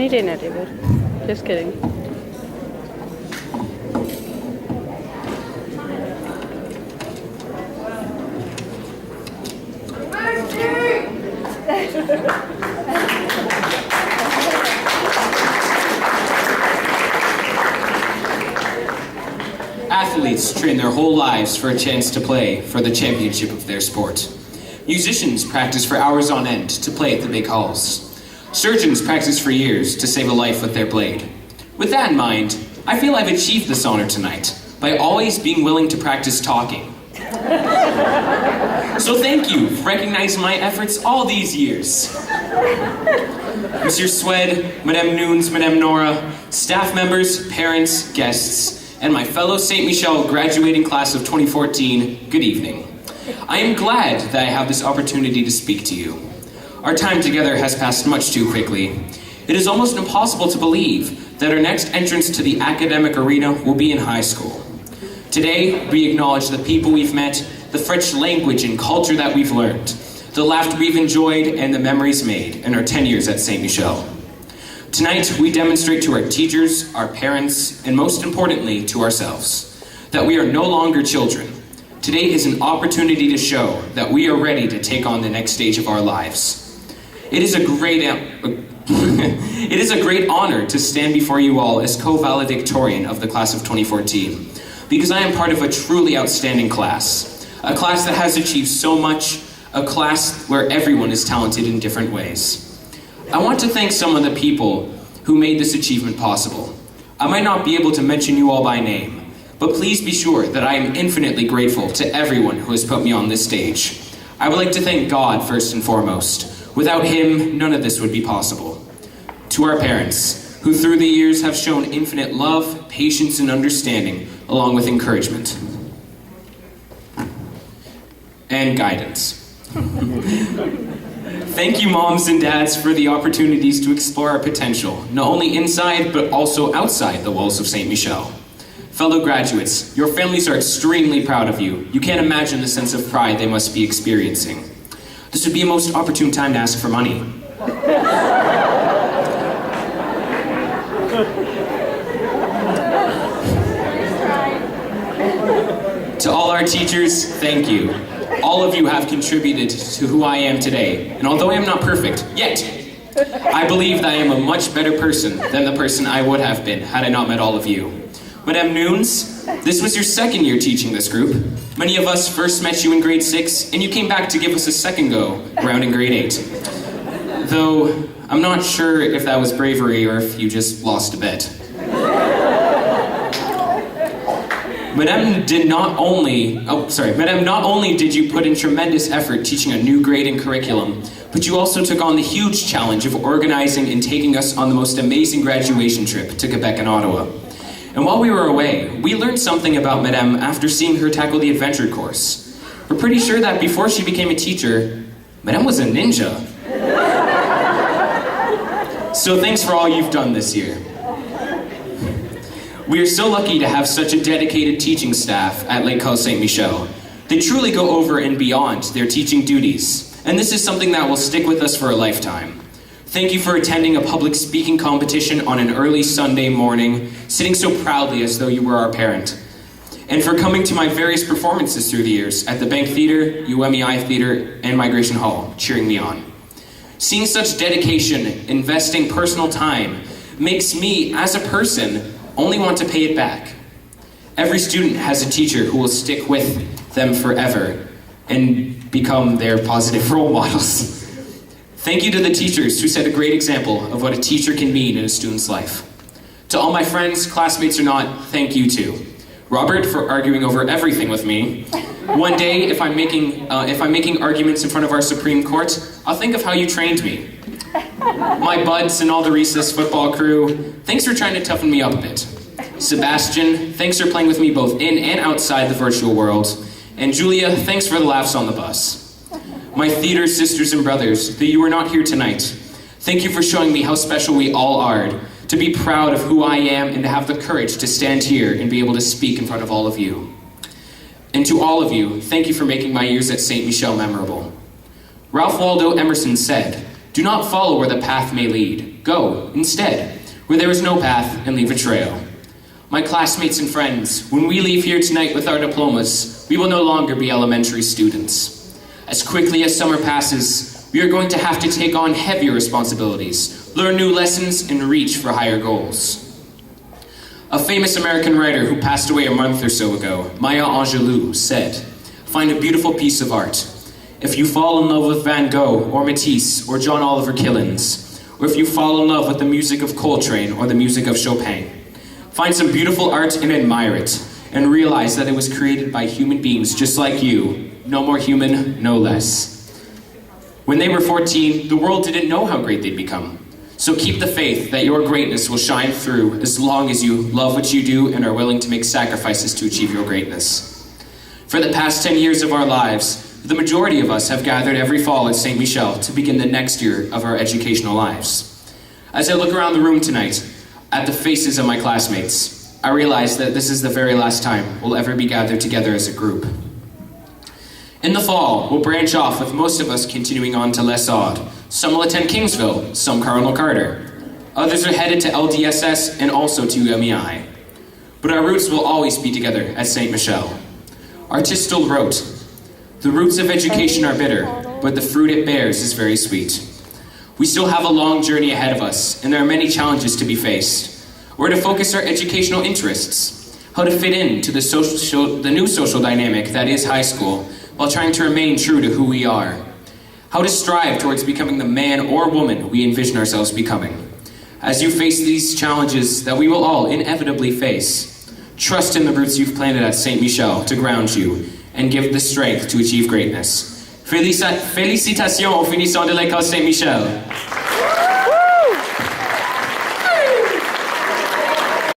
Canadian at David. Just kidding. Athletes train their whole lives for a chance to play for the championship of their sport. Musicians practice for hours on end to play at the big halls. Surgeons practice for years to save a life with their blade. With that in mind, I feel I've achieved this honor tonight by always being willing to practice talking. So thank you for recognizing my efforts all these years. Monsieur Swed, Madame Nunes, Madame Nora, staff members, parents, guests, and my fellow St-Michel graduating class of 2014, good evening. I am glad that I have this opportunity to speak to you. Our time together has passed much too quickly. It is almost impossible to believe that our next entrance to the academic arena will be in high school. Today, we acknowledge the people we've met, the French language and culture that we've learned, the laughter we've enjoyed, and the memories made in our 10 years at St-Michel. Tonight, we demonstrate to our teachers, our parents, and most importantly, to ourselves, that we are no longer children. Today is an opportunity to show that we are ready to take on the next stage of our lives. It is a great honor to stand before you all as co-valedictorian of the class of 2014, because I am part of a truly outstanding class, a class that has achieved so much, a class where everyone is talented in different ways. I want to thank some of the people who made this achievement possible. I might not be able to mention you all by name, but please be sure that I am infinitely grateful to everyone who has put me on this stage. I would like to thank God first and foremost. Without him, none of this would be possible. To our parents, who through the years have shown infinite love, patience, and understanding, along with encouragement and guidance. Thank you, moms and dads, for the opportunities to explore our potential, not only inside, but also outside the walls of St-Michel. Fellow graduates, your families are extremely proud of you. You can't imagine the sense of pride they must be experiencing. This would be a most opportune time to ask for money. To all our teachers, thank you. All of you have contributed to who I am today, and although I am not perfect, yet, I believe that I am a much better person than the person I would have been had I not met all of you. Madame Nunes, this was your second year teaching this group. Many of us first met you in grade 6, and you came back to give us a second go around in grade 8. Though, I'm not sure if that was bravery or if you just lost a bet. Madame, not only did you put in tremendous effort teaching a new grade and curriculum, but you also took on the huge challenge of organizing and taking us on the most amazing graduation trip to Quebec and Ottawa. And while we were away, we learned something about Madame after seeing her tackle the adventure course. We're pretty sure that before she became a teacher, Madame was a ninja. So thanks for all you've done this year. We are so lucky to have such a dedicated teaching staff at L'École St-Michel. They truly go over and beyond their teaching duties, and this is something that will stick with us for a lifetime. Thank you for attending a public speaking competition on an early Sunday morning, sitting so proudly as though you were our parent. And for coming to my various performances through the years at the Bank Theatre, UMEI Theatre, and Migration Hall, cheering me on. Seeing such dedication, investing personal time, makes me, as a person, only want to pay it back. Every student has a teacher who will stick with them forever and become their positive role models. Thank you to the teachers who set a great example of what a teacher can mean in a student's life. To all my friends, classmates or not, thank you too. Robert, for arguing over everything with me. One day, if I'm making arguments in front of our Supreme Court, I'll think of how you trained me. My buds and all the recess football crew, thanks for trying to toughen me up a bit. Sebastian, thanks for playing with me both in and outside the virtual world. And Julia, thanks for the laughs on the bus. My theater sisters and brothers, though you are not here tonight, thank you for showing me how special we all are, to be proud of who I am and to have the courage to stand here and be able to speak in front of all of you. And to all of you, thank you for making my years at St-Michel memorable. Ralph Waldo Emerson said, Do not follow where the path may lead. Go, instead, where there is no path, and leave a trail. My classmates and friends, when we leave here tonight with our diplomas, we will no longer be elementary students. As quickly as summer passes, we are going to have to take on heavier responsibilities, learn new lessons, and reach for higher goals. A famous American writer who passed away a month or so ago, Maya Angelou, said, "Find a beautiful piece of art. If you fall in love with Van Gogh or Matisse or John Oliver Killens, or if you fall in love with the music of Coltrane or the music of Chopin, find some beautiful art and admire it, and realize that it was created by human beings just like you, no more human, no less." When they were 14, the world didn't know how great they'd become. So keep the faith that your greatness will shine through as long as you love what you do and are willing to make sacrifices to achieve your greatness. For the past 10 years of our lives, the majority of us have gathered every fall at St-Michel to begin the next year of our educational lives. As I look around the room tonight, at the faces of my classmates, I realize that this is the very last time we'll ever be gathered together as a group. In the fall, we'll branch off with most of us continuing on to Les Audes. Some will attend Kingsville, some Cardinal Carter. Others are headed to LDSS and also to UMEI. But our roots will always be together at St-Michel. Artist still wrote, "The roots of education are bitter, but the fruit it bears is very sweet." We still have a long journey ahead of us, and there are many challenges to be faced. Where to focus our educational interests, how to fit into the new social dynamic that is high school, while trying to remain true to who we are. How to strive towards becoming the man or woman we envision ourselves becoming. As you face these challenges that we will all inevitably face, trust in the roots you've planted at St-Michel to ground you and give the strength to achieve greatness. Félicitations aux finissants de l'école St-Michel.